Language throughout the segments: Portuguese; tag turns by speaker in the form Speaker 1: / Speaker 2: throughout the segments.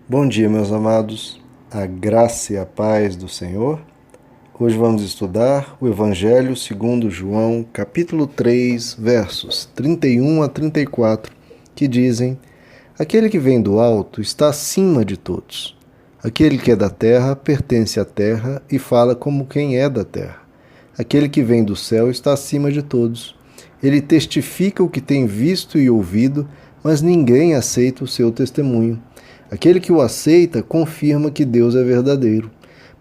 Speaker 1: Bom dia, meus amados, a graça e a paz do Senhor. Hoje vamos estudar o Evangelho segundo João, capítulo 3, versos 31 a 34, que dizem: Aquele que vem do alto está acima de todos. Aquele que é da terra pertence à terra e fala como quem é da terra. Aquele que vem do céu está acima de todos. Ele testifica o que tem visto e ouvido, mas ninguém aceita o seu testemunho. Aquele que o aceita confirma que Deus é verdadeiro,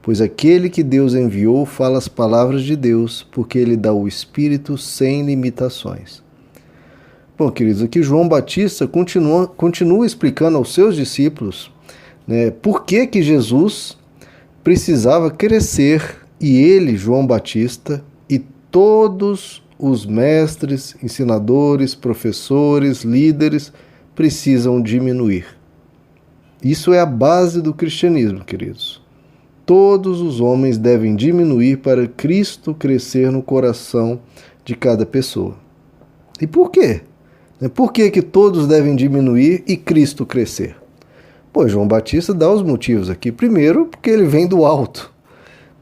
Speaker 1: pois aquele que Deus enviou fala as palavras de Deus, porque ele dá o Espírito sem limitações. Bom, queridos, aqui João Batista continua explicando aos seus discípulos, por que Jesus precisava crescer e ele, João Batista, e todos os mestres, ensinadores, professores, líderes precisam diminuir. Isso é a base do cristianismo, queridos. Todos os homens devem diminuir para Cristo crescer no coração de cada pessoa. E por quê? Por que todos devem diminuir e Cristo crescer? Pois João Batista dá os motivos aqui. Primeiro, porque ele vem do alto.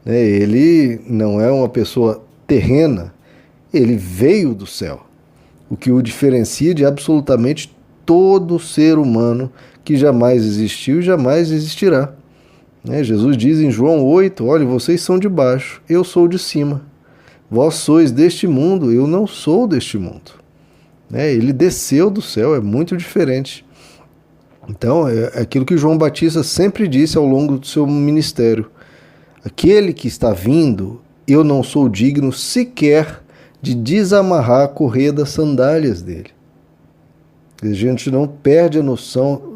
Speaker 1: Ele não é uma pessoa terrena, ele veio do céu, o que o diferencia de absolutamente todo ser humano que jamais existiu e jamais existirá. Jesus diz em João 8, olha, vocês são de baixo, eu sou de cima. Vós sois deste mundo, eu não sou deste mundo. Ele desceu do céu, é muito diferente. Então, é aquilo que João Batista sempre disse ao longo do seu ministério. Aquele que está vindo, eu não sou digno sequer de desamarrar a correia das sandálias dele. A gente não perde a noção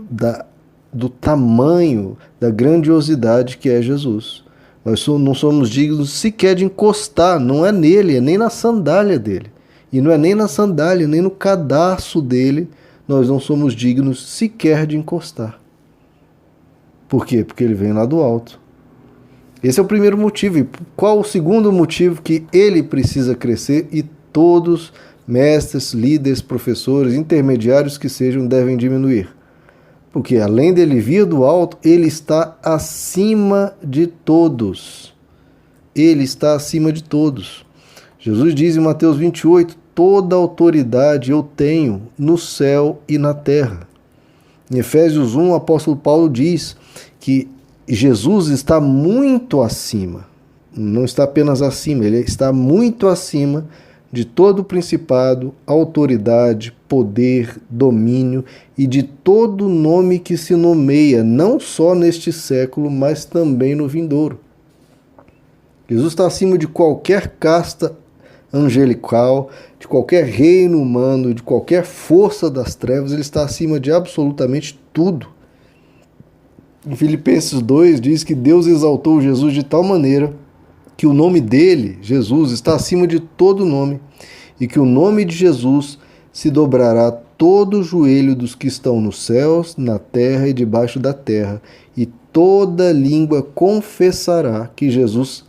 Speaker 1: do tamanho, da grandiosidade que é Jesus. Nós não somos dignos sequer de encostar, não é nele, é nem na sandália dele. E não é nem na sandália, nem no cadarço dele, nós não somos dignos sequer de encostar. Por quê? Porque ele vem lá do alto. Esse é o primeiro motivo. E qual o segundo motivo que ele precisa crescer e todos mestres, líderes, professores, intermediários que sejam, devem diminuir? Porque além dele vir do alto, ele está acima de todos. Ele está acima de todos. Jesus diz em Mateus 28, toda autoridade eu tenho no céu e na terra. Em Efésios 1, o apóstolo Paulo diz que Jesus está muito acima. Não está apenas acima, ele está muito acima de todo principado, autoridade, poder, domínio e de todo nome que se nomeia, não só neste século, mas também no vindouro. Jesus está acima de qualquer casta angelical, de qualquer reino humano, de qualquer força das trevas, ele está acima de absolutamente tudo. Em Filipenses 2 diz que Deus exaltou Jesus de tal maneira que o nome dele, Jesus, está acima de todo nome, e que o nome de Jesus se dobrará todo o joelho dos que estão nos céus, na terra e debaixo da terra, e toda língua confessará que Jesus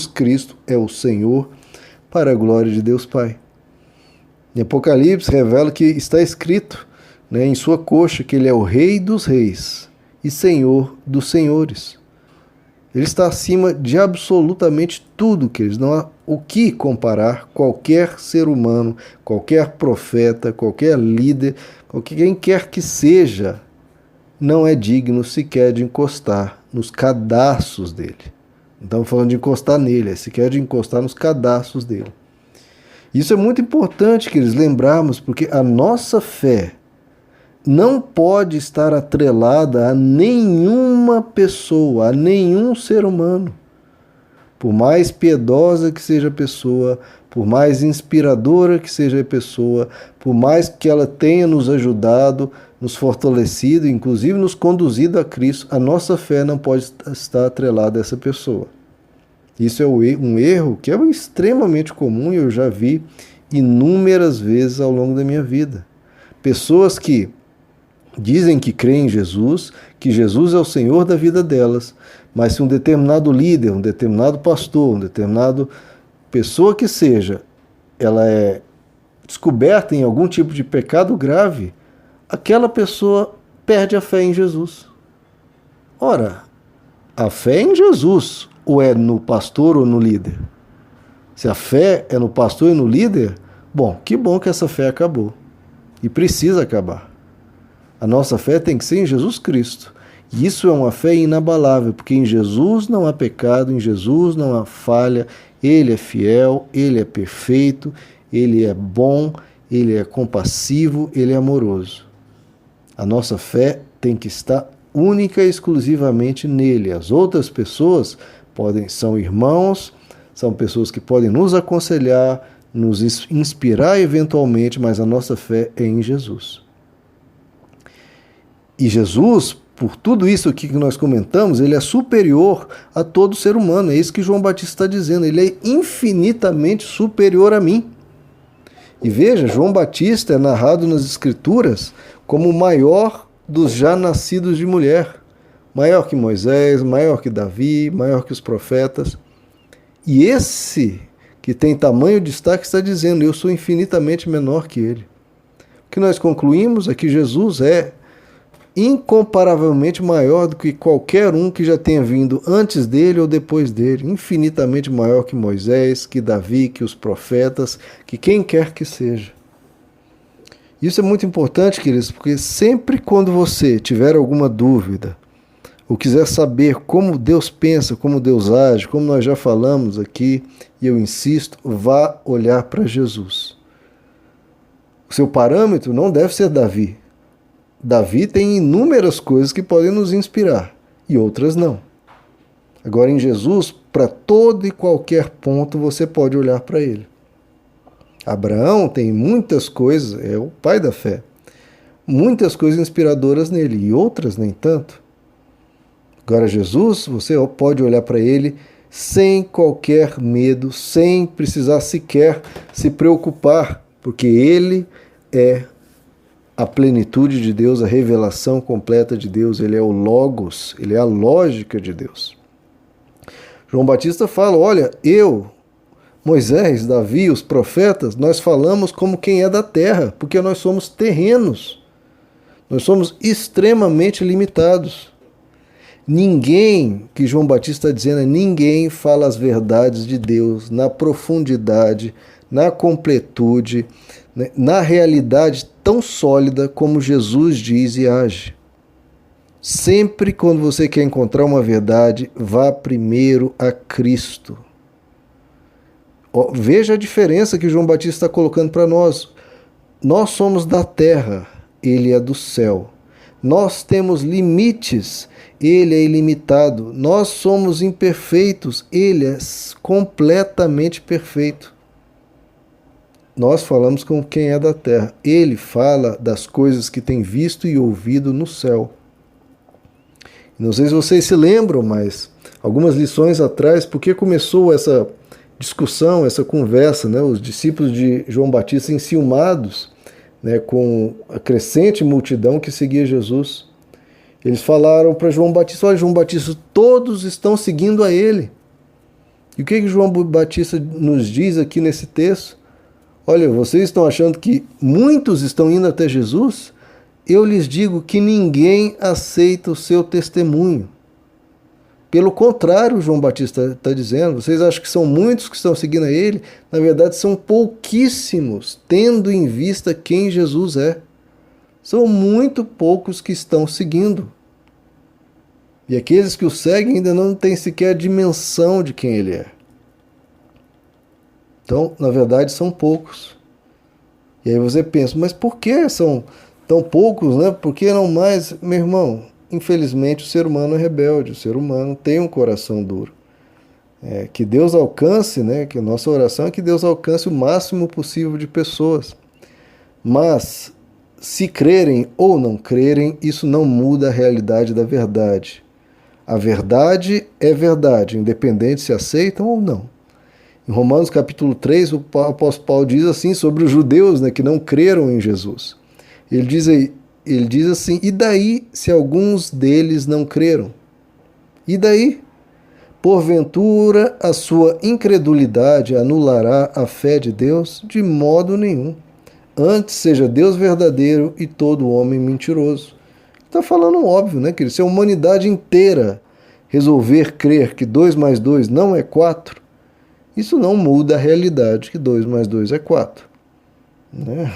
Speaker 1: Cristo é o Senhor, para a glória de Deus Pai. Em Apocalipse revela que está escrito em sua coxa que ele é o Rei dos Reis e Senhor dos Senhores. Ele está acima de absolutamente tudo, queridos. Não há o que comparar qualquer ser humano, qualquer profeta, qualquer líder, quem quer que seja, não é digno sequer de encostar nos cadarços dele. Não estamos falando de encostar nele, é sequer de encostar nos cadarços dele. Isso é muito importante, queridos, lembrarmos, porque a nossa fé não pode estar atrelada a nenhuma pessoa, a nenhum ser humano. Por mais piedosa que seja a pessoa, por mais inspiradora que seja a pessoa, por mais que ela tenha nos ajudado, nos fortalecido, inclusive nos conduzido a Cristo, a nossa fé não pode estar atrelada a essa pessoa. Isso é um erro que é extremamente comum e eu já vi inúmeras vezes ao longo da minha vida. Pessoas que dizem que creem em Jesus, que Jesus é o Senhor da vida delas, mas se um determinado líder, um determinado pastor, uma determinada pessoa que seja, ela é descoberta em algum tipo de pecado grave, aquela pessoa perde a fé em Jesus. Ora, a fé é em Jesus, ou é no pastor ou no líder? Se a fé é no pastor e no líder, que bom que essa fé acabou. E precisa acabar. A nossa fé tem que ser em Jesus Cristo. E isso é uma fé inabalável, porque em Jesus não há pecado, em Jesus não há falha, Ele é fiel, Ele é perfeito, Ele é bom, Ele é compassivo, Ele é amoroso. A nossa fé tem que estar única e exclusivamente nele. As outras pessoas são irmãos, são pessoas que podem nos aconselhar, nos inspirar eventualmente, mas a nossa fé é em Jesus. E Jesus, por tudo isso aqui que nós comentamos, ele é superior a todo ser humano. É isso que João Batista está dizendo. Ele é infinitamente superior a mim. E veja, João Batista é narrado nas Escrituras como o maior dos já nascidos de mulher. Maior que Moisés, maior que Davi, maior que os profetas. E esse que tem tamanho destaque está dizendo, eu sou infinitamente menor que ele. O que nós concluímos é que Jesus é incomparavelmente maior do que qualquer um que já tenha vindo antes dele ou depois dele, infinitamente maior que Moisés, que Davi, que os profetas, que quem quer que seja. Isso é muito importante, queridos, porque sempre quando você tiver alguma dúvida, ou quiser saber como Deus pensa, como Deus age, como nós já falamos aqui, e eu insisto, vá olhar para Jesus. O seu parâmetro não deve ser Davi. Davi tem inúmeras coisas que podem nos inspirar, e outras não. Agora, em Jesus, para todo e qualquer ponto, você pode olhar para ele. Abraão tem muitas coisas, é o pai da fé, muitas coisas inspiradoras nele, e outras nem tanto. Agora, Jesus, você pode olhar para ele sem qualquer medo, sem precisar sequer se preocupar, porque ele é a plenitude de Deus, a revelação completa de Deus, ele é o Logos, ele é a lógica de Deus. João Batista fala, olha, eu, Moisés, Davi, os profetas, nós falamos como quem é da terra, porque nós somos terrenos, nós somos extremamente limitados. Ninguém, que João Batista está dizendo, ninguém fala as verdades de Deus na profundidade, na completude, na realidade tão sólida como Jesus diz e age. Sempre quando você quer encontrar uma verdade, vá primeiro a Cristo. Veja a diferença que João Batista está colocando para nós. Nós somos da terra, ele é do céu. Nós temos limites, ele é ilimitado. Nós somos imperfeitos, ele é completamente perfeito. Nós falamos com quem é da terra. Ele fala das coisas que tem visto e ouvido no céu. Não sei se vocês se lembram, mas algumas lições atrás, porque começou essa discussão, essa conversa, os discípulos de João Batista enciumados, com a crescente multidão que seguia Jesus. Eles falaram para João Batista, olha, João Batista, todos estão seguindo a ele. E o que João Batista nos diz aqui nesse texto? Olha, vocês estão achando que muitos estão indo até Jesus? Eu lhes digo que ninguém aceita o seu testemunho. Pelo contrário, João Batista está dizendo, vocês acham que são muitos que estão seguindo a ele? Na verdade, são pouquíssimos, tendo em vista quem Jesus é. São muito poucos que estão seguindo. E aqueles que o seguem ainda não têm sequer a dimensão de quem ele é. Então, na verdade, são poucos. E aí você pensa, mas por que são tão poucos, Por que não mais? Meu irmão, infelizmente o ser humano é rebelde, o ser humano tem um coração duro. Que Deus alcance, que a nossa oração é que Deus alcance o máximo possível de pessoas. Mas, se crerem ou não crerem, isso não muda a realidade da verdade. A verdade é verdade, independente se aceitam ou não. Em Romanos capítulo 3, o apóstolo Paulo diz assim sobre os judeus que não creram em Jesus. Ele diz assim, e daí se alguns deles não creram? E daí? Porventura a sua incredulidade anulará a fé de Deus? De modo nenhum. Antes seja Deus verdadeiro e todo homem mentiroso, Está falando óbvio, né, querido? Se a humanidade inteira resolver crer que 2 mais 2 não é 4, isso não muda a realidade que 2 mais 2 é 4. Né?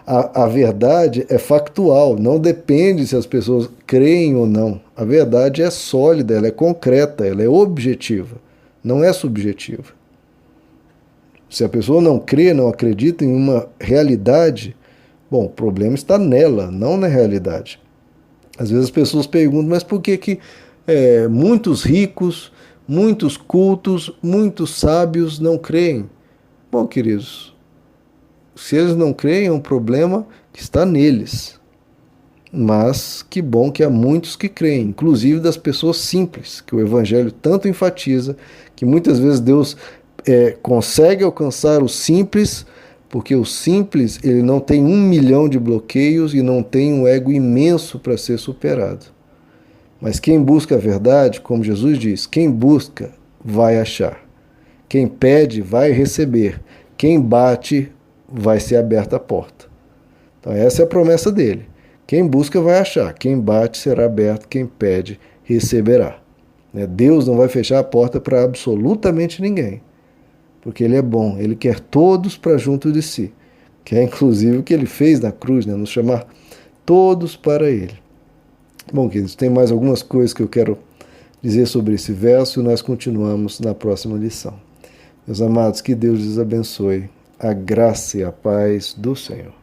Speaker 1: A verdade é factual, não depende se as pessoas creem ou não. A verdade é sólida, ela é concreta, ela é objetiva, não é subjetiva. Se a pessoa não crê, não acredita em uma realidade, bom, o problema está nela, não na realidade. Às vezes as pessoas perguntam, mas por que muitos ricos, muitos cultos, muitos sábios não creem? Bom, queridos, se eles não creem, é um problema que está neles. Mas que bom que há muitos que creem, inclusive das pessoas simples, que o Evangelho tanto enfatiza, que muitas vezes Deus consegue alcançar o simples, porque o simples ele não tem 1 milhão de bloqueios e não tem um ego imenso para ser superado. Mas quem busca a verdade, como Jesus diz, quem busca vai achar. Quem pede vai receber. Quem bate vai ser aberta a porta. Então essa é a promessa dele. Quem busca vai achar. Quem bate será aberto. Quem pede receberá. Deus não vai fechar a porta para absolutamente ninguém. Porque ele é bom. Ele quer todos para junto de si. Que é inclusive o que ele fez na cruz, nos chamar todos para ele. Bom, queridos, tem mais algumas coisas que eu quero dizer sobre esse verso e nós continuamos na próxima lição. Meus amados, que Deus lhes abençoe. A graça e a paz do Senhor.